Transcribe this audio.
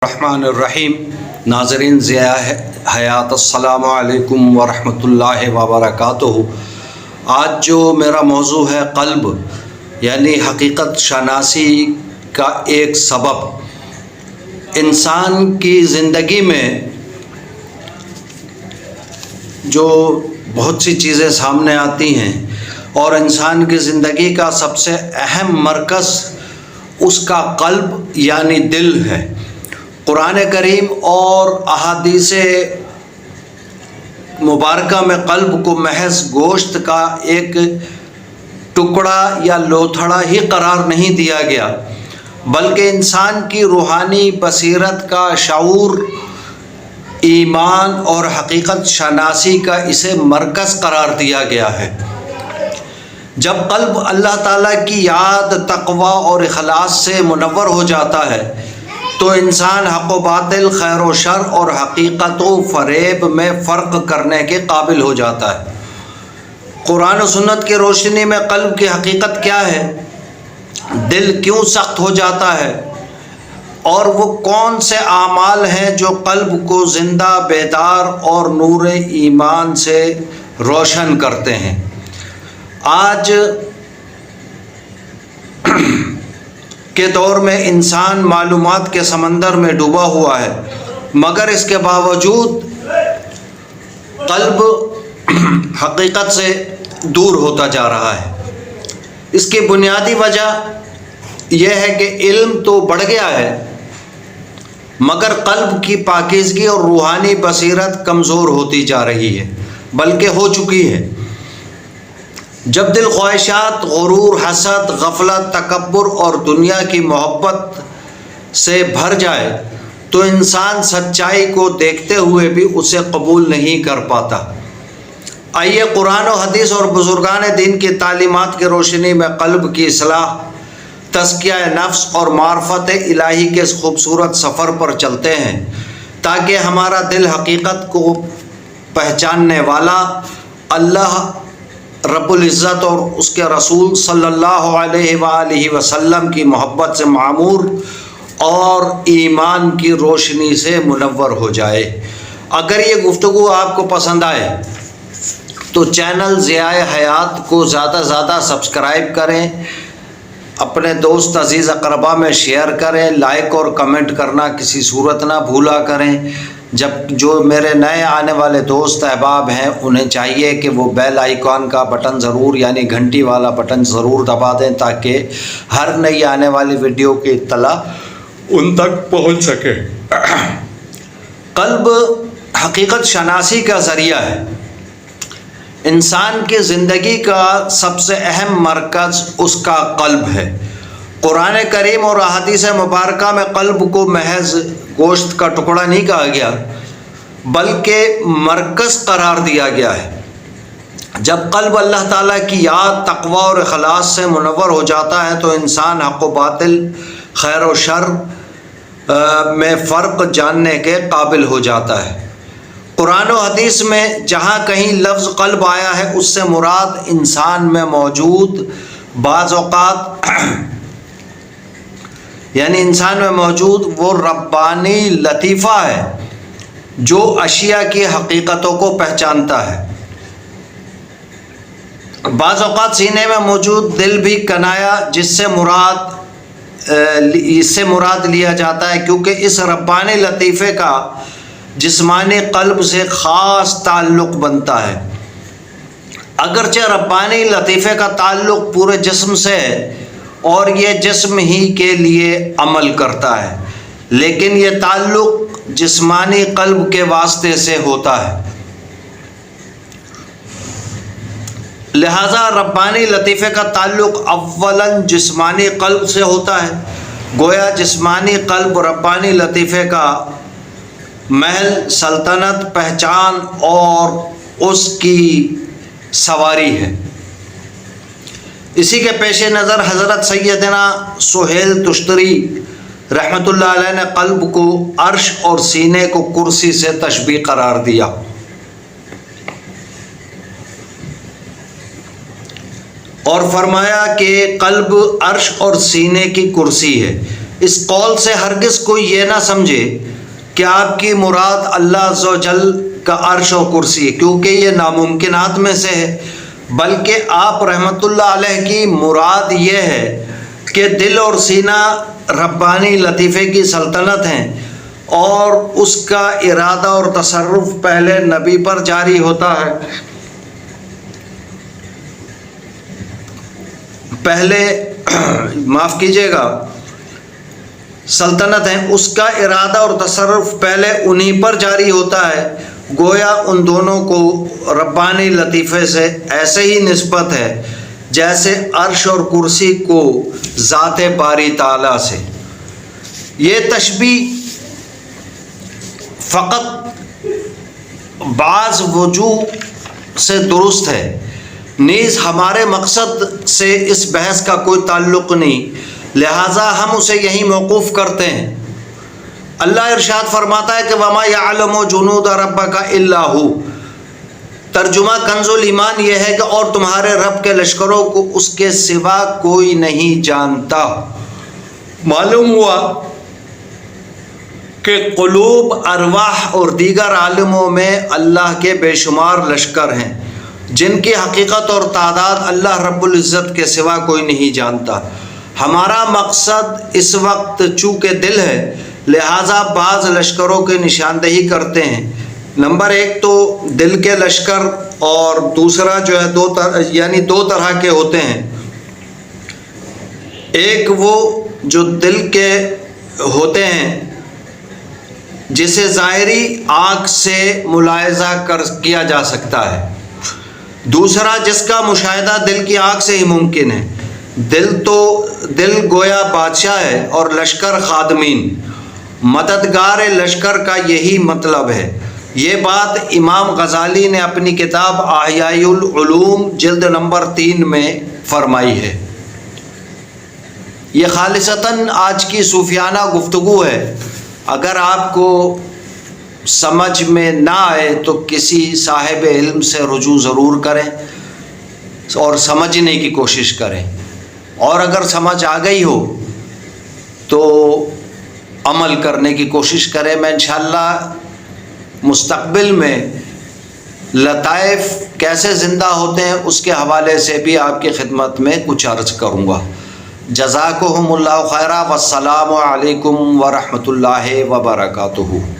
الرحمن الرحیم۔ ناظرین ضیاء حیات، السلام علیکم ورحمۃ اللہ وبرکاتہ۔ آج جو میرا موضوع ہے قلب یعنی حقیقت شناسی کا ایک سبب۔ انسان کی زندگی میں جو بہت سی چیزیں سامنے آتی ہیں اور انسان کی زندگی کا سب سے اہم مرکز اس کا قلب یعنی دل ہے۔ قرآن کریم اور احادیث مبارکہ میں قلب کو محض گوشت کا ایک ٹکڑا یا لوتھڑا ہی قرار نہیں دیا گیا، بلکہ انسان کی روحانی بصیرت کا شعور، ایمان اور حقیقت شناسی کا اسے مرکز قرار دیا گیا ہے۔ جب قلب اللہ تعالیٰ کی یاد، تقوی اور اخلاص سے منور ہو جاتا ہے تو انسان حق و باطل، خیر و شر اور حقیقت و فریب میں فرق کرنے کے قابل ہو جاتا ہے۔ قرآن و سنت کی روشنی میں قلب کی حقیقت کیا ہے، دل کیوں سخت ہو جاتا ہے، اور وہ کون سے اعمال ہیں جو قلب کو زندہ، بیدار اور نور ایمان سے روشن کرتے ہیں۔ آج کے دور میں انسان معلومات کے سمندر میں ڈوبا ہوا ہے، مگر اس کے باوجود قلب حقیقت سے دور ہوتا جا رہا ہے۔ اس کی بنیادی وجہ یہ ہے کہ علم تو بڑھ گیا ہے، مگر قلب کی پاکیزگی اور روحانی بصیرت کمزور ہوتی جا رہی ہے، بلکہ ہو چکی ہے۔ جب دل خواہشات، غرور، حسد، غفلت، تکبر اور دنیا کی محبت سے بھر جائے تو انسان سچائی کو دیکھتے ہوئے بھی اسے قبول نہیں کر پاتا۔ آئیے قرآن و حدیث اور بزرگان دین کی تعلیمات کی روشنی میں قلب کی اصلاح، تزکیہ نفس اور معرفت الہی کے اس خوبصورت سفر پر چلتے ہیں، تاکہ ہمارا دل حقیقت کو پہچاننے والا، اللہ رب العزت اور اس کے رسول صلی اللہ علیہ وآلہ وسلم کی محبت سے معمور اور ایمان کی روشنی سے منور ہو جائے۔ اگر یہ گفتگو آپ کو پسند آئے تو چینل ضیاء حیات کو زیادہ سے زیادہ سبسکرائب کریں، اپنے دوست عزیز اقربا میں شیئر کریں، لائک اور کمنٹ کرنا کسی صورت نہ بھولا کریں۔ جب جو میرے نئے آنے والے دوست احباب ہیں انہیں چاہیے کہ وہ بیل آئیکن کا بٹن ضرور یعنی گھنٹی والا بٹن ضرور دبا دیں، تاکہ ہر نئی آنے والی ویڈیو کی اطلاع ان تک پہنچ سکے۔ قلب حقیقت شناسی کا ذریعہ ہے۔ انسان کی زندگی کا سب سے اہم مرکز اس کا قلب ہے۔ قرآن کریم اور احادیث مبارکہ میں قلب کو محض گوشت کا ٹکڑا نہیں کہا گیا، بلکہ مرکز قرار دیا گیا ہے۔ جب قلب اللہ تعالیٰ کی یاد، تقوی اور اخلاص سے منور ہو جاتا ہے تو انسان حق و باطل، خیر و شر میں فرق جاننے کے قابل ہو جاتا ہے۔ قرآن و حدیث میں جہاں کہیں لفظ قلب آیا ہے اس سے مراد انسان میں موجود بعض اوقات یعنی انسان میں موجود وہ ربانی لطیفہ ہے جو اشیاء کی حقیقتوں کو پہچانتا ہے۔ بعض اوقات سینے میں موجود دل بھی کنایا جس سے مراد لیا جاتا ہے، کیونکہ اس ربانی لطیفے کا جسمانی قلب سے خاص تعلق بنتا ہے۔ اگرچہ ربانی لطیفے کا تعلق پورے جسم سے ہے اور یہ جسم ہی کے لیے عمل کرتا ہے، لیکن یہ تعلق جسمانی قلب کے واسطے سے ہوتا ہے۔ لہذا ربانی لطیفے کا تعلق اولاً جسمانی قلب سے ہوتا ہے، گویا جسمانی قلب ربانی لطیفے کا محل سلطنت، پہچان اور اس کی سواری ہے۔ اسی کے پیش نظر حضرت سیدنا سہیل تشتری رحمۃ اللہ علیہ نے قلب کو عرش اور سینے کو کرسی سے تشبیہ قرار دیا۔ اور فرمایا کہ قلب عرش اور سینے کی کرسی ہے، اس قول سے ہرگز کوئی یہ نہ سمجھے کہ آپ کی مراد اللہ عز و جل کا عرش و کرسی ہے، کیونکہ یہ ناممکنات میں سے ہے، بلکہ آپ رحمت اللہ علیہ کی مراد یہ ہے کہ دل اور سینہ ربانی لطیفے کی سلطنت ہیں، اور اس کا ارادہ اور تصرف پہلے نبی پر جاری ہوتا ہے، پہلے معاف کیجیے گا سلطنت ہے، اس کا ارادہ اور تصرف پہلے انہی پر جاری ہوتا ہے، گویا ان دونوں کو ربانی لطیفے سے ایسے ہی نسبت ہے جیسے عرش اور کرسی کو ذات باری تعالیٰ سے۔ یہ تشبیہ فقط بعض وجوہ سے درست ہے، نیز ہمارے مقصد سے اس بحث کا کوئی تعلق نہیں، لہٰذا ہم اسے یہیں موقوف کرتے ہیں۔ اللہ ارشاد فرماتا ہے کہ وَمَا يَعْلَمُ جُنُودَ رَبَّكَ إِلَّا هُوَ، ترجمہ کنز الایمان یہ ہے کہ اور تمہارے رب کے لشکروں کو اس کے سوا کوئی نہیں جانتا۔ معلوم ہوا کہ قلوب، ارواح اور دیگر عالموں میں اللہ کے بے شمار لشکر ہیں جن کی حقیقت اور تعداد اللہ رب العزت کے سوا کوئی نہیں جانتا۔ ہمارا مقصد اس وقت چونکہ دل ہے، لہٰذا بعض لشکروں کی نشاندہی کرتے ہیں۔ نمبر ایک تو دل کے لشکر، اور دوسرا جو ہے دو طرح کے ہوتے ہیں۔ ایک وہ جو دل کے ہوتے ہیں جسے ظاہری آنکھ سے ملاحظہ کیا جا سکتا ہے، دوسرا جس کا مشاہدہ دل کی آنکھ سے ہی ممکن ہے۔ دل گویا بادشاہ ہے اور لشکر خادمین، مددگار لشکر کا یہی مطلب ہے۔ یہ بات امام غزالی نے اپنی کتاب احیاء العلوم جلد نمبر 3 میں فرمائی ہے۔ یہ خالصتاً آج کی صوفیانہ گفتگو ہے، اگر آپ کو سمجھ میں نہ آئے تو کسی صاحب علم سے رجوع ضرور کریں اور سمجھنے کی کوشش کریں، اور اگر سمجھ آ گئی ہو تو عمل کرنے کی کوشش کریں۔ میں انشاءاللہ مستقبل میں لطائف کیسے زندہ ہوتے ہیں اس کے حوالے سے بھی آپ کی خدمت میں کچھ عرض کروں گا۔ جزاکہم اللہ خیرا، والسلام علیکم ورحمۃ اللہ وبرکاتہ۔